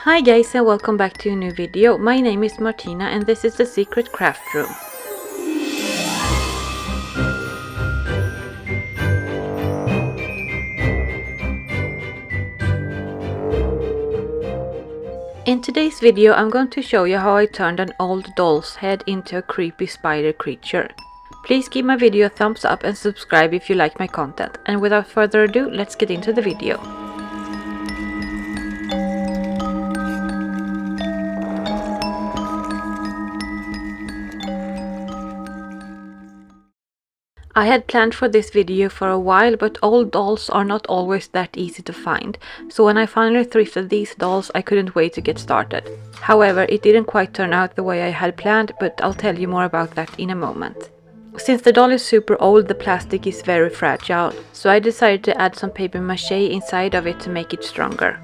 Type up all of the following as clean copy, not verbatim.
Hi guys and welcome back to a new video. My name is Martina and this is the secret craft room. In today's video I'm going to show you how I turned an old doll's head into a creepy spider creature. Please give my video a thumbs up and subscribe if you like my content. And without further ado, let's get into the video. I had planned for this video for a while, but old dolls are not always that easy to find, so when I finally thrifted these dolls I couldn't wait to get started. However, it didn't quite turn out the way I had planned, but I'll tell you more about that in a moment. Since the doll is super old, the plastic is very fragile, so I decided to add some paper mache inside of it to make it stronger.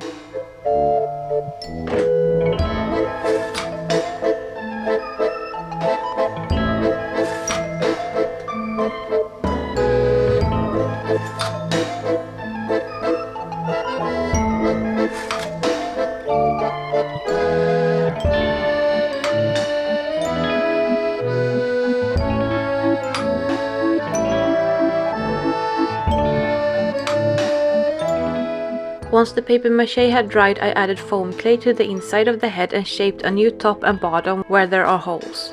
Once the paper mache had dried, I added foam clay to the inside of the head and shaped a new top and bottom where there are holes.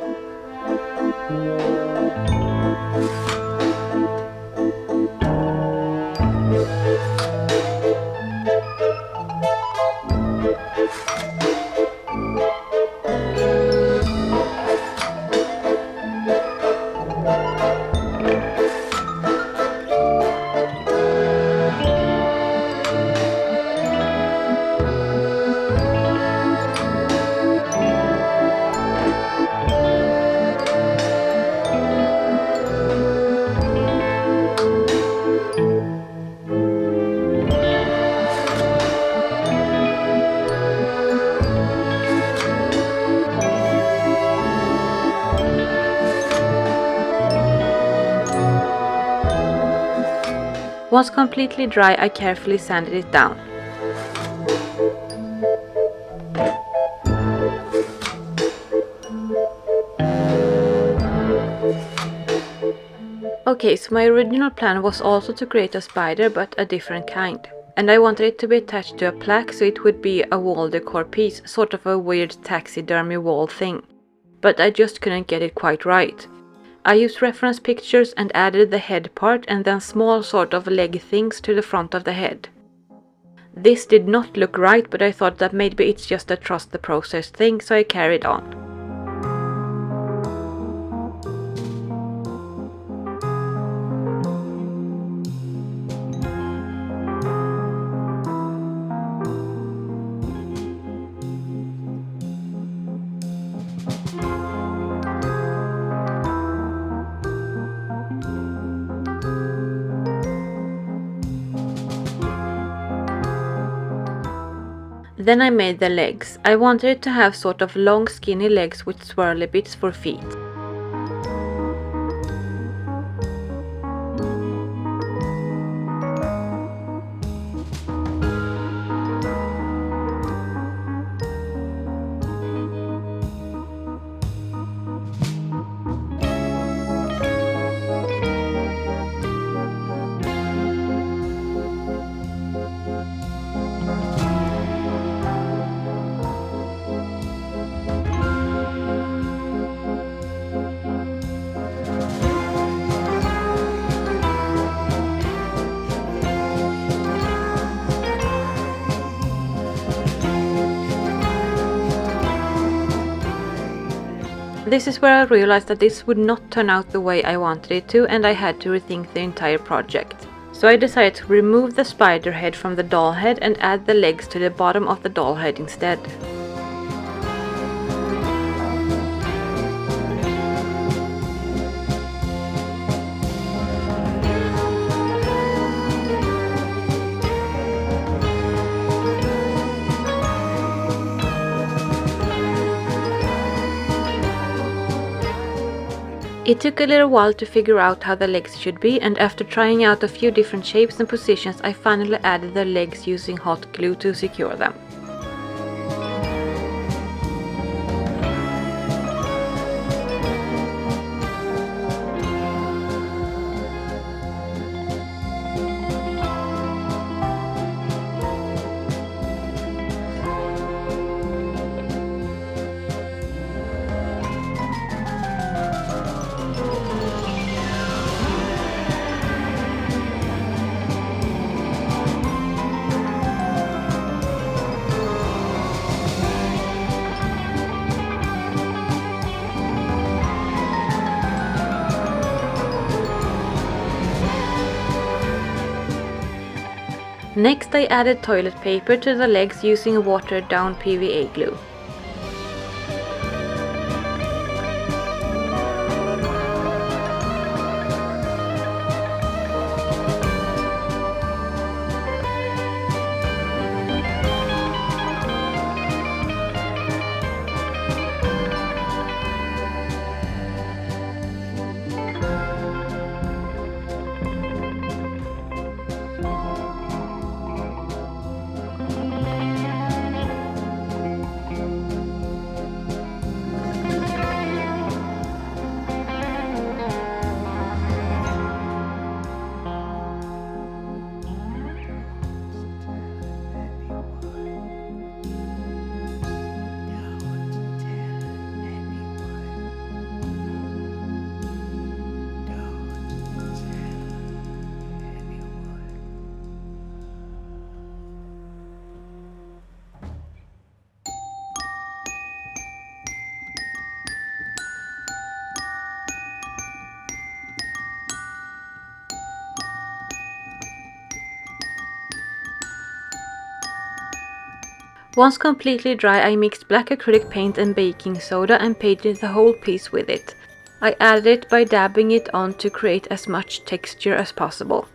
Once completely dry, I carefully sanded it down. Okay, so my original plan was also to create a spider, but a different kind. And I wanted it to be attached to a plaque, so it would be a wall decor piece, sort of a weird taxidermy wall thing. But I just couldn't get it quite right. I used reference pictures and added the head part and then small sort of leg things to the front of the head. This did not look right, but I thought that maybe it's just a trust the process thing, so I carried on. Then I made the legs. I wanted it to have sort of long skinny legs with swirly bits for feet. This is where I realized that this would not turn out the way I wanted it to, and I had to rethink the entire project. So I decided to remove the spider head from the doll head and add the legs to the bottom of the doll head instead. It took a little while to figure out how the legs should be, and after trying out a few different shapes and positions, I finally added the legs using hot glue to secure them. Next I added toilet paper to the legs using watered down PVA glue. Once completely dry, I mixed black acrylic paint and baking soda and painted the whole piece with it. I added it by dabbing it on to create as much texture as possible.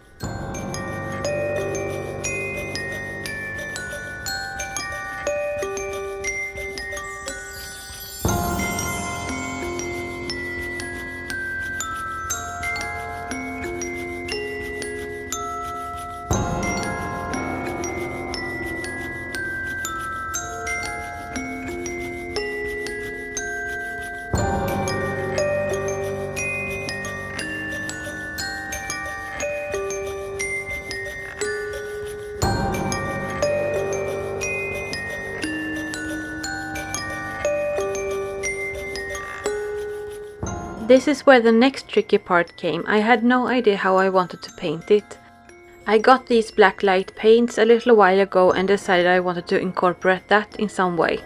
This is where the next tricky part came. I had no idea how I wanted to paint it. I got these black light paints a little while ago and decided I wanted to incorporate that in some way.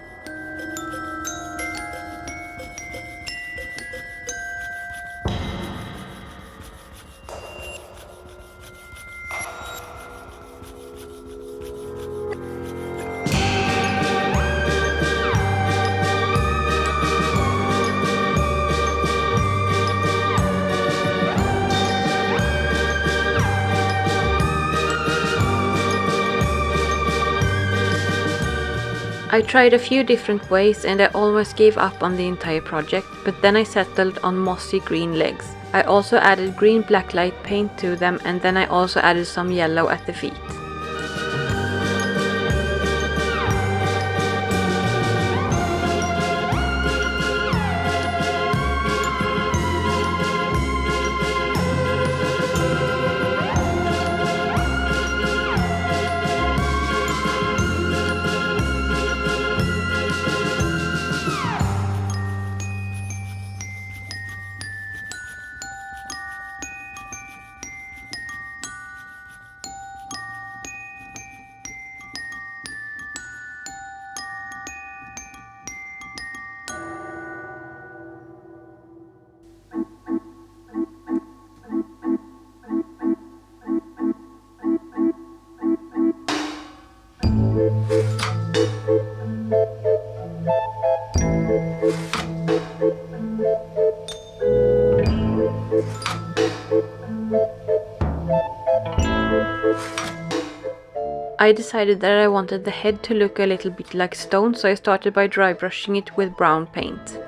I tried a few different ways and I almost gave up on the entire project, but then I settled on mossy green legs. I also added green blacklight paint to them, and then I also added some yellow at the feet. I decided that I wanted the head to look a little bit like stone, so I started by dry brushing it with brown paint.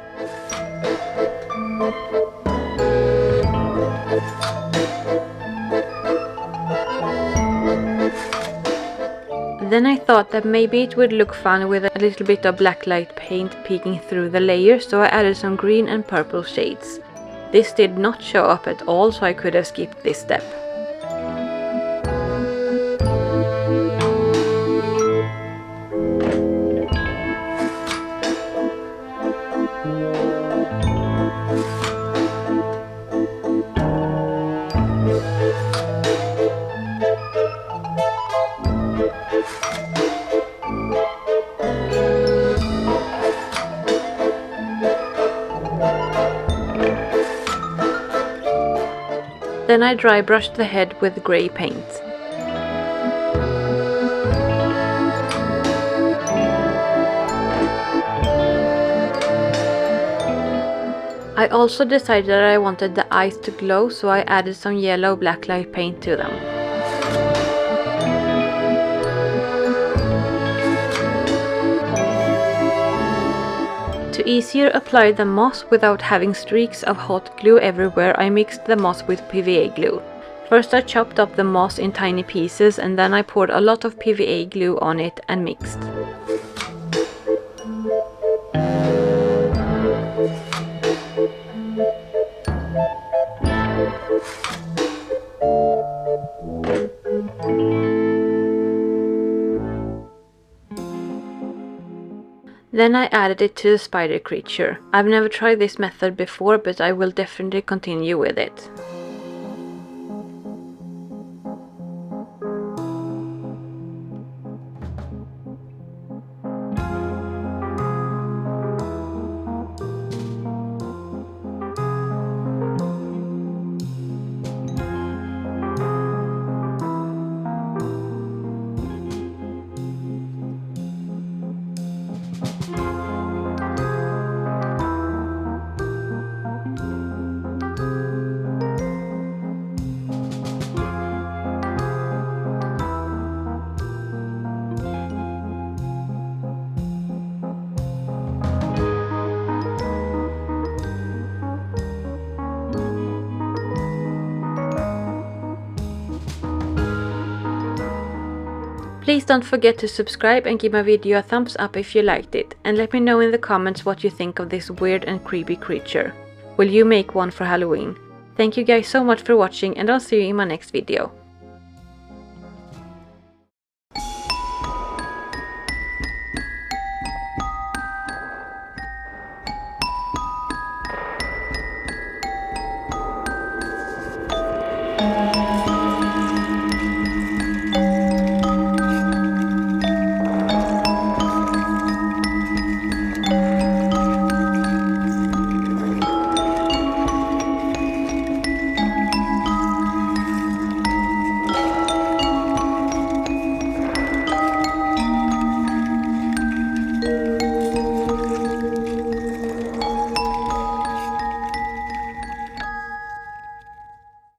Then I thought that maybe it would look fun with a little bit of blacklight paint peeking through the layers, so I added some green and purple shades. This did not show up at all, so I could have skipped this step. Then I dry brushed the head with grey paint. I also decided that I wanted the eyes to glow, so I added some yellow blacklight paint to them. To easier apply the moss without having streaks of hot glue everywhere, I mixed the moss with PVA glue. First I chopped up the moss in tiny pieces and then I poured a lot of PVA glue on it and mixed. Then I added it to the spider creature. I've never tried this method before, but I will definitely continue with it. Please don't forget to subscribe and give my video a thumbs up if you liked it, and let me know in the comments what you think of this weird and creepy creature. Will you make one for Halloween? Thank you guys so much for watching, and I'll see you in my next video.